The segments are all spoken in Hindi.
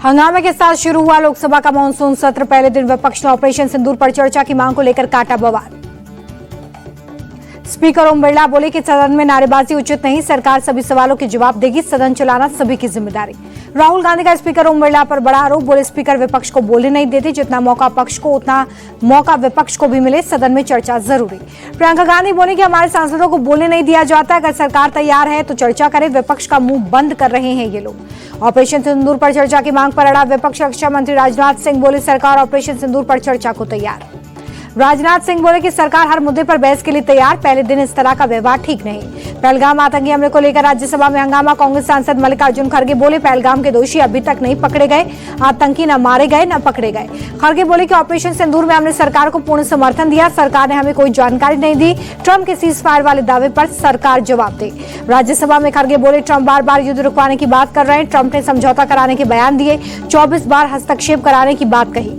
हंगामे के साथ शुरू हुआ लोकसभा का मानसून सत्र। पहले दिन विपक्ष ने ऑपरेशन सिंदूर पर चर्चा की मांग को लेकर काटा बवाल। स्पीकर ओम बिरला बोले कि सदन में नारेबाजी उचित नहीं, सरकार सभी सवालों के जवाब देगी, सदन चलाना सभी की जिम्मेदारी। राहुल गांधी का स्पीकर ओम बिरला पर बड़ा आरोप। बोले स्पीकर विपक्ष को बोलने नहीं देते, जितना मौका पक्ष को उतना मौका विपक्ष को भी मिले, सदन में चर्चा जरूरी। प्रियंका गांधी बोले कि हमारे सांसदों को बोलने नहीं दिया जाता, अगर सरकार तैयार है तो चर्चा करे, विपक्ष का मुंह बंद कर रहे हैं ये लोग। ऑपरेशन सिंदूर पर चर्चा की मांग पर अड़ा विपक्ष। रक्षा मंत्री राजनाथ सिंह बोले सरकार ऑपरेशन सिंदूर पर चर्चा को तैयार। राजनाथ सिंह बोले कि सरकार हर मुद्दे पर बहस के लिए तैयार, पहले दिन इस तरह का व्यवहार ठीक नहीं। पहलगाम आतंकी हमले को लेकर राज्यसभा में हंगामा। कांग्रेस सांसद मल्लिकार्जुन खड़गे बोले पहलगाम के दोषी अभी तक नहीं पकड़े गए, आतंकी न मारे गए न पकड़े गए। खड़गे बोले कि ऑपरेशन सिंदूर में हमने सरकार को पूर्ण समर्थन दिया, सरकार ने हमें कोई जानकारी नहीं दी। ट्रंप के सीज फायर वाले दावे पर सरकार जवाब दे। राज्यसभा में खड़गे बोले ट्रंप बार बार युद्ध रुकवाने की बात कर रहे हैं, ट्रंप ने समझौता कराने के बयान दिए, 24 बार हस्तक्षेप कराने की बात कही।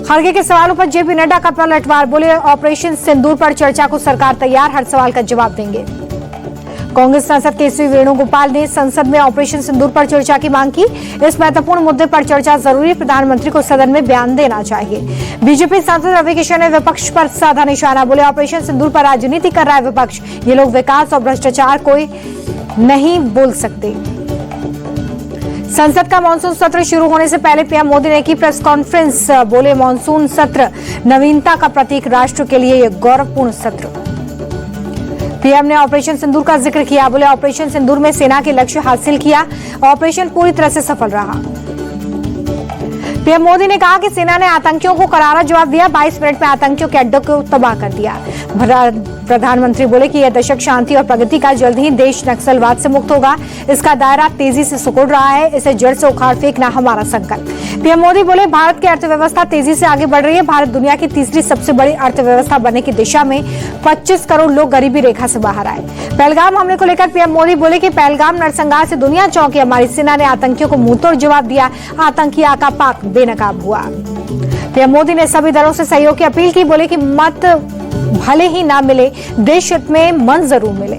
खड़गे के सवालों पर जेपी नड्डा का पलटवार। बोले ऑपरेशन सिंदूर पर चर्चा को सरकार तैयार, हर सवाल का जवाब देंगे। कांग्रेस सांसद केसी वेणुगोपाल ने संसद में ऑपरेशन सिंदूर पर चर्चा की मांग की। इस महत्वपूर्ण मुद्दे पर चर्चा जरूरी, प्रधानमंत्री को सदन में बयान देना चाहिए। बीजेपी सांसद रवि किशन ने विपक्ष पर साधा निशाना। बोले ऑपरेशन सिंदूर पर राजनीति कर रहा है विपक्ष, ये लोग विकास और भ्रष्टाचार कोई नहीं बोल सकते। संसद का मानसून सत्र शुरू होने से पहले पीएम मोदी ने की प्रेस कॉन्फ्रेंस। बोले मानसून सत्र नवीनता का प्रतीक, राष्ट्र के लिए यह गौरवपूर्ण सत्र। पीएम ने ऑपरेशन सिंदूर का जिक्र किया। बोले ऑपरेशन सिंदूर में सेना के लक्ष्य हासिल किया, ऑपरेशन पूरी तरह से सफल रहा। पीएम मोदी ने कहा कि सेना ने आतंकियों को करारा जवाब दिया, 22 मिनट में आतंकियों के अड्डों को तबाह कर दिया। प्रधानमंत्री बोले कि यह दशक शांति और प्रगति का, जल्द ही देश नक्सलवाद से मुक्त होगा, इसका दायरा तेजी से सिकुड़ रहा है, इसे जड़ से उखाड़ फेंकना हमारा संकल्प। पीएम मोदी बोले भारत की अर्थव्यवस्था तेजी से आगे बढ़ रही है, भारत दुनिया की तीसरी सबसे बड़ी अर्थव्यवस्था बनने की दिशा में, 25 करोड़ लोग गरीबी रेखा से बाहर आए। पहलगाम हमले को लेकर पीएम मोदी बोले कि पहलगाम नरसंहार से दुनिया चौंकी, हमारी सेना ने आतंकियों को मुंहतोड़ जवाब दिया, आतंकी आका पाक बेनकाब हुआ। पीएम मोदी ने सभी दलों से सहयोग की अपील की। बोले कि मत भले ही ना मिले, देश हित में मन जरूर मिले।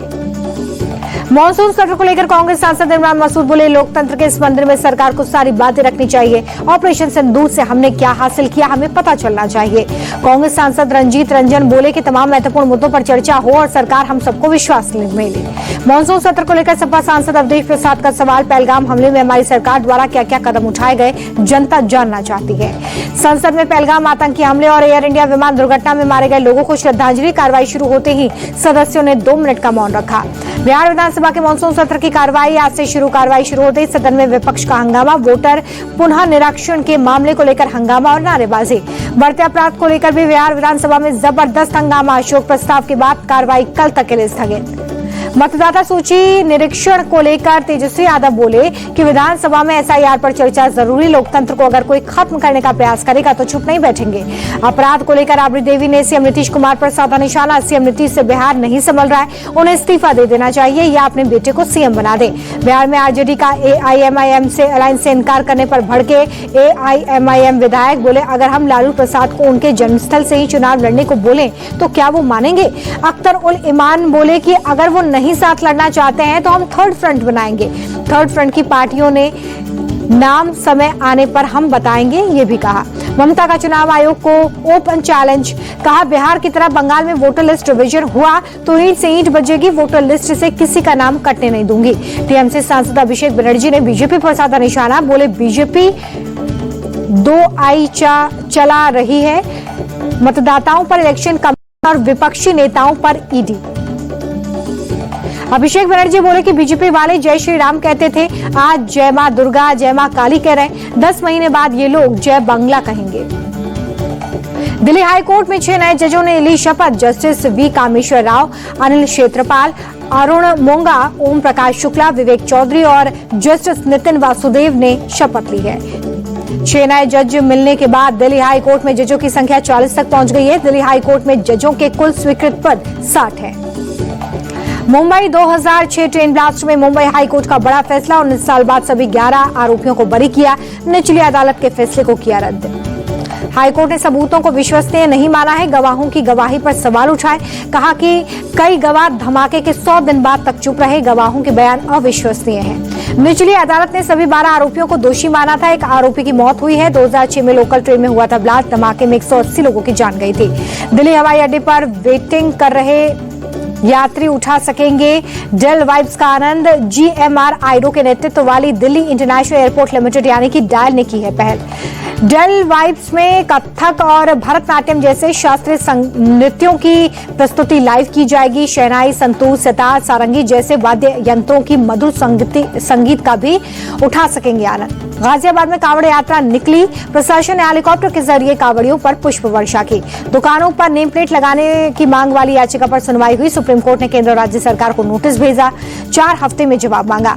मानसून सत्र को लेकर कांग्रेस सांसद इमरान मसूद बोले लोकतंत्र के इस मंदिर में सरकार को सारी बातें रखनी चाहिए, ऑपरेशन सिंदूर से हमने क्या हासिल किया हमें पता चलना चाहिए। कांग्रेस सांसद रंजीत रंजन बोले कि तमाम महत्वपूर्ण मुद्दों पर चर्चा हो और सरकार हम सबको विश्वास में ले। मानसून सत्र को लेकर सपा सांसद अवधेश प्रसाद का सवाल, पहलगाम हमले में हमारी सरकार द्वारा क्या क्या कदम उठाए गए, जनता जानना चाहती है। संसद में पहलगाम आतंकी हमले और एयर इंडिया विमान दुर्घटना में मारे गए लोगों को श्रद्धांजलि। कार्रवाई शुरू होते ही सदस्यों ने 2 मिनट का मौन रखा। बिहार विधानसभा के मानसून सत्र की कार्रवाई आज से शुरू। कार्रवाई शुरू होते ही सदन में विपक्ष का हंगामा, वोटर पुनः निरीक्षण के मामले को लेकर हंगामा और नारेबाजी। बढ़ते अपराध को लेकर भी बिहार विधानसभा में जबरदस्त हंगामा। शोक प्रस्ताव के बाद कार्रवाई कल तक के लिए स्थगित। मतदाता सूची निरीक्षण को लेकर तेजस्वी यादव बोले कि विधानसभा में एसआईआर पर चर्चा जरूरी, लोकतंत्र को अगर कोई खत्म करने का प्रयास करेगा तो चुप नहीं बैठेंगे। अपराध को लेकर राबड़ी देवी ने सीएम नीतीश कुमार पर साधा निशाना। सीएम नीतीश से बिहार नहीं संभल रहा है, उन्हें इस्तीफा दे देना चाहिए या अपने बेटे को सीएम बना दे। बिहार में आरजेडी का एआईएमआईएम से अलायंस से इनकार करने पर भड़के एआईएमआईएम विधायक। बोले अगर हम लालू प्रसाद को उनके जन्मस्थल से ही चुनाव लड़ने को बोले तो क्या वो मानेंगे। अख्तर उल ईमान बोले कि अगर वो नहीं साथ लड़ना चाहते हैं तो हम थर्ड फ्रंट बनाएंगे। थर्ड फ्रंट की पार्टियों ने नाम समय आने पर हम बताएंगे, ये भी कहा। ममता का चुनाव आयोग को ओपन चैलेंज, कहा बिहार की तरह बंगाल में वोटर लिस्ट रिवीजन हुआ तो ईंट से ईंट बजेगी, वोटर लिस्ट से किसी का नाम कटने नहीं दूंगी। टीएमसी सांसद अभिषेक बनर्जी ने बीजेपी पर साधा निशाना। बोले बीजेपी 2 आई चला रही है, मतदाताओं पर इलेक्शन कमीशन और विपक्षी नेताओं पर ईडी। अभिषेक बनर्जी बोले कि बीजेपी वाले जय श्री राम कहते थे, आज जय मां दुर्गा जय मां काली कह रहे हैं, 10 महीने बाद ये लोग जय बंगला कहेंगे। दिल्ली हाईकोर्ट में 6 नए जजों ने ली शपथ। जस्टिस वी कामेश्वर राव, अनिल क्षेत्रपाल, अरुण मोंगा, ओम प्रकाश शुक्ला, विवेक चौधरी और जस्टिस नितिन वासुदेव ने शपथ ली है। 6 नए जज मिलने के बाद दिल्ली हाईकोर्ट में जजों की संख्या 40 तक पहुंच गई है। दिल्ली हाईकोर्ट में जजों के कुल स्वीकृत पद 60 है। मुंबई 2006 ट्रेन ब्लास्ट में मुंबई हाईकोर्ट का बड़ा फैसला, 19 साल बाद सभी 11 आरोपियों को बरी किया, निचली अदालत के फैसले को किया रद्द। हाईकोर्ट ने सबूतों को विश्वसनीय नहीं माना है, गवाहों की गवाही पर सवाल उठाए। कहा कि कई गवाह धमाके के 100 दिन बाद तक चुप रहे, गवाहों के बयान अविश्वसनीय हैं। निचली अदालत ने सभी 12 आरोपियों को दोषी माना था। एक आरोपी की मौत हुई है। 2006 में लोकल ट्रेन में हुआ था ब्लास्ट। धमाके में 180 लोगों की जान गई थी। दिल्ली हवाई अड्डे पर वेटिंग कर रहे यात्री उठा सकेंगे डेल वाइब्स का आनंद। GMR आइडो के नेतृत्व वाली दिल्ली इंटरनेशनल एयरपोर्ट लिमिटेड यानी कि डायल ने की है पहल। डेल वाइब्स में कथक और भरतनाट्यम जैसे शास्त्रीय नृत्यों की प्रस्तुति लाइव की जाएगी। शहनाई, संतूर, सितार, सारंगी जैसे वाद्य यंत्रों की मधुर संगीत का भी उठा सकेंगे आनंद। गाजियाबाद में कांवड़ यात्रा निकली। प्रशासन ने हेलीकॉप्टर के जरिए कांवड़ियों पर पुष्प वर्षा की। दुकानों पर नेम प्लेट लगाने की मांग वाली याचिका पर सुनवाई हुई। सुप्रीम कोर्ट ने केंद्र और राज्य सरकार को नोटिस भेजा। 4 हफ्ते में जवाब मांगा।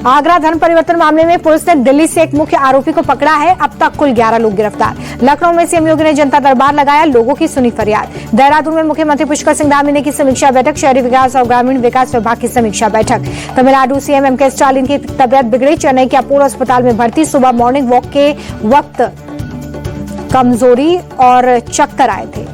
आगरा धन परिवर्तन मामले में पुलिस ने दिल्ली से एक मुख्य आरोपी को पकड़ा है। अब तक कुल 11 लोग गिरफ्तार। लखनऊ में सीएम योगी ने जनता दरबार लगाया, लोगों की सुनी फरियाद। देहरादून में मुख्यमंत्री पुष्कर सिंह धामी ने की समीक्षा बैठक। शहरी विकास और ग्रामीण विकास विभाग की समीक्षा बैठक। तमिलनाडु सीएम MK स्टालिन की तबियत बिगड़ी। चेन्नई के अपोलो अस्पताल में भर्ती। सुबह मॉर्निंग वॉक के वक्त कमजोरी और चक्कर आए थे।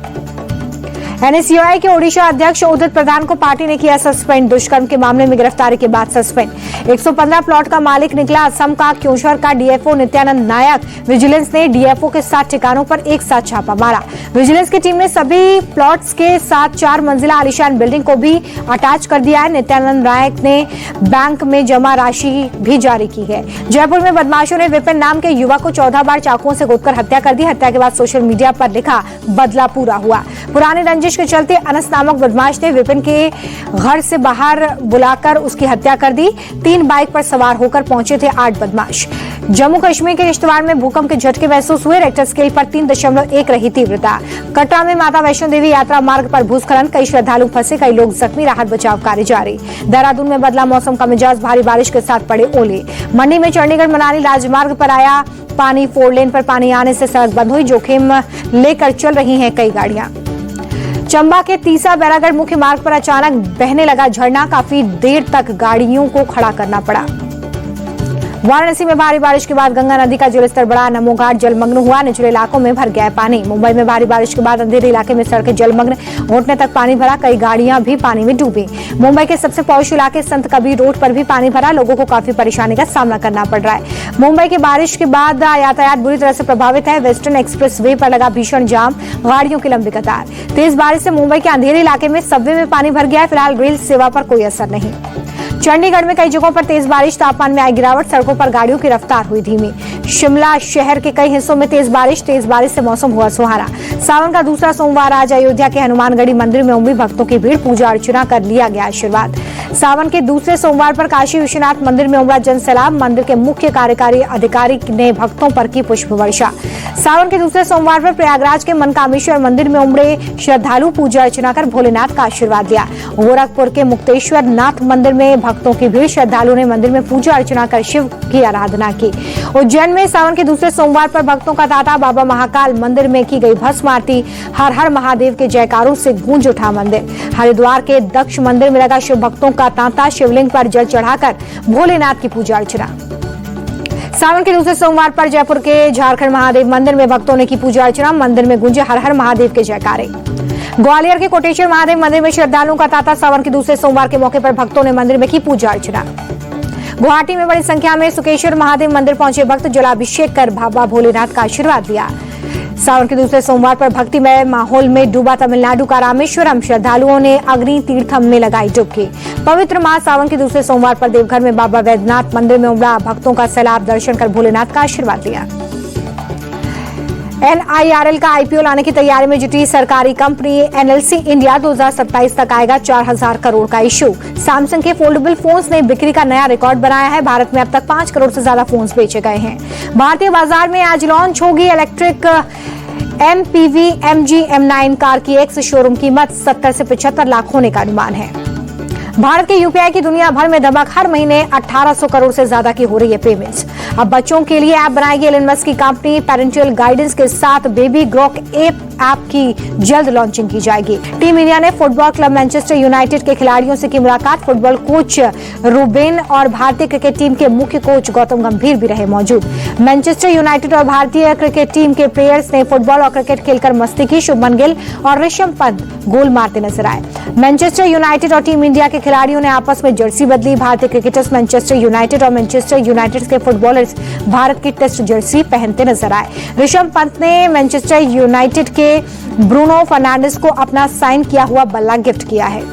NSUI के ओडिशा अध्यक्ष उदित प्रधान को पार्टी ने किया सस्पेंड। दुष्कर्म के मामले में गिरफ्तारी के बाद सस्पेंड। 115 प्लॉट का मालिक निकला असम का क्योंझर का DFO नित्यानंद नायक। विजिलेंस ने DFO के 7 ठिकानों पर एक साथ छापा मारा। विजिलेंस की टीम ने सभी प्लॉट्स के साथ 4 मंजिला आलीशान बिल्डिंग को भी अटैच कर दिया है। नित्यानंद नायक ने बैंक में जमा राशि भी जारी की है। जयपुर में बदमाशों ने विपिन नाम के युवक को 14 बार चाकुओं से गोदकर हत्या कर दी। हत्या के बाद सोशल मीडिया पर लिखा, बदला पूरा हुआ। पुरानी रंजिश के चलते अनस नामक बदमाश ने विपिन के घर से बाहर बुलाकर उसकी हत्या कर दी। 3 बाइक पर सवार होकर पहुंचे थे 8 बदमाश। जम्मू कश्मीर के किश्तवाड़ में भूकंप के झटके महसूस हुए। रेक्टर स्केल पर 3.1 रही तीव्रता। कटरा में माता वैष्णो देवी यात्रा मार्ग पर भूस्खलन, कई श्रद्धालु फंसे, कई लोग जख्मी। राहत बचाव कार्य जारी। देहरादून में बदला मौसम का मिजाज, भारी बारिश के साथ पड़े ओले। मंडी में चंडीगढ़ मनाली राजमार्ग पर आया पानी। 4 लेन पर पानी आने से सड़क बंद हुई। जोखिम लेकर चल रही हैं कई गाड़ियां। चंबा के तीसा बैरागढ़ मुख्य मार्ग पर अचानक बहने लगा झरना। काफी देर तक गाड़ियों को खड़ा करना पड़ा। वाराणसी में भारी बारिश के बाद गंगा नदी का जलस्तर बढ़ा। नमो घाट जलमग्न हुआ। निचले इलाकों में भर गया पानी। मुंबई में भारी बारिश के बाद अंधेरे इलाके में सड़कें जलमग्न, घुटने तक पानी भरा। कई गाड़ियां भी पानी में डूबी। मुंबई के सबसे पॉश इलाके संत कबीर रोड पर भी पानी भरा। लोगों को काफी परेशानी का सामना करना पड़ रहा है। मुंबई के बारिश के बाद यातायात बुरी तरह से प्रभावित है। वेस्टर्न एक्सप्रेस वे पर लगा भीषण जाम, गाड़ियों की लंबी कतार। तेज बारिश से मुंबई के अंधेरे इलाके में सबवे में पानी भर गया है। फिलहाल रेल सेवा पर कोई असर नहीं। चंडीगढ़ में कई जगहों पर तेज बारिश, तापमान में आई गिरावट। सड़कों पर गाड़ियों की रफ्तार हुई धीमी। शिमला शहर के कई हिस्सों में तेज बारिश से मौसम हुआ सुहाना। सावन का दूसरा सोमवार आज अयोध्या के हनुमानगढ़ी मंदिर में उमड़ी भक्तों की भीड़। पूजा अर्चना कर लिया गया आशीर्वाद। सावन के दूसरे सोमवार पर काशी विश्वनाथ मंदिर में उमड़ा जन सैलाब। मंदिर के मुख्य कार्यकारी अधिकारी ने भक्तों पर की पुष्प वर्षा। सावन के दूसरे सोमवार पर प्रयागराज के मनकामेश्वर मंदिर में उमड़े श्रद्धालु पूजा अर्चना कर भोलेनाथ का आशीर्वाद लिया। गोरखपुर के मुक्तेश्वर नाथ मंदिर में भक्तों की भीड़। श्रद्धालुओं ने मंदिर में पूजा अर्चना कर शिव की आराधना की। उज्जैन में सावन के दूसरे सोमवार पर भक्तों का तांता। बाबा महाकाल मंदिर में की गई भस्म आरती। हर हर महादेव के जयकारों से गूंज उठा मंदिर। हरिद्वार के दक्ष मंदिर में लगा शिव भक्तों का तांता। शिवलिंग पर जल चढ़ाकर भोलेनाथ की पूजा अर्चना। सावन के दूसरे सोमवार पर जयपुर के झारखंड महादेव मंदिर में भक्तों ने की पूजा अर्चना। मंदिर में गूंजे हर हर महादेव के जयकारे। ग्वालियर के कोटेश्वर महादेव मंदिर में श्रद्धालुओं का तांता। सावन के दूसरे सोमवार के मौके पर भक्तों ने मंदिर में की पूजा अर्चना। गुवाहाटी में बड़ी संख्या में सुकेश्वर महादेव मंदिर पहुंचे भक्त। जलाभिषेक कर बाबा भोलेनाथ का आशीर्वाद लिया। सावन के दूसरे सोमवार पर भक्तिमय माहौल में डूबा तमिलनाडु का रामेश्वरम। श्रद्धालुओं ने अग्नि तीर्थम में लगाई डुबकी। पवित्र माह सावन के दूसरे सोमवार पर देवघर में बाबा वैद्यनाथ मंदिर में उमड़ा भक्तों का सैलाब। दर्शन कर भोलेनाथ का आशीर्वाद लिया। NIRL का IPO लाने की तैयारी में जुटी सरकारी कंपनी NLC इंडिया 2027 तक आएगा 4000 करोड़ का इश्यू। सैमसंग के फोल्डेबल फोन्स ने बिक्री का नया रिकॉर्ड बनाया है। भारत में अब तक 5 करोड़ से ज्यादा फोन्स बेचे गए हैं। भारतीय बाजार में आज लॉन्च होगी electric MPV MG M9 car की एक्स शोरूम कीमत 70 से 75 लाख होने का अनुमान है। भारत के UPI की दुनिया भर में धमक। हर महीने 1800 करोड़ से ज्यादा की हो रही है पेमेंट्स। अब बच्चों के लिए ऐप बनाएगी एलन मस्क की कंपनी। पेरेंटल गाइडेंस के साथ बेबी ग्रोक ऐप ऐप की जल्द लॉन्चिंग की जाएगी। टीम इंडिया ने फुटबॉल क्लब मैनचेस्टर यूनाइटेड के खिलाड़ियों से की मुलाकात। फुटबॉल कोच रूबेन और भारतीय क्रिकेट टीम के मुख्य कोच गौतम गंभीर भी रहे मौजूद। मैनचेस्टर यूनाइटेड और भारतीय क्रिकेट टीम के प्लेयर्स ने फुटबॉल और क्रिकेट खेलकर मस्ती की। शुभमन गिल और ऋषभ पंत गोल मारते नजर आए। मैनचेस्टर यूनाइटेड और टीम इंडिया के खिलाड़ियों ने आपस में जर्सी बदली। भारतीय क्रिकेटर्स मैनचेस्टर यूनाइटेड और मैनचेस्टर यूनाइटेड के फुटबॉलर्स भारत की टेस्ट जर्सी पहनते नजर आए। ऋषभ पंत ने मैनचेस्टर यूनाइटेड के ब्रूनो फर्नांडिस को अपना साइन किया हुआ बल्ला गिफ्ट किया है।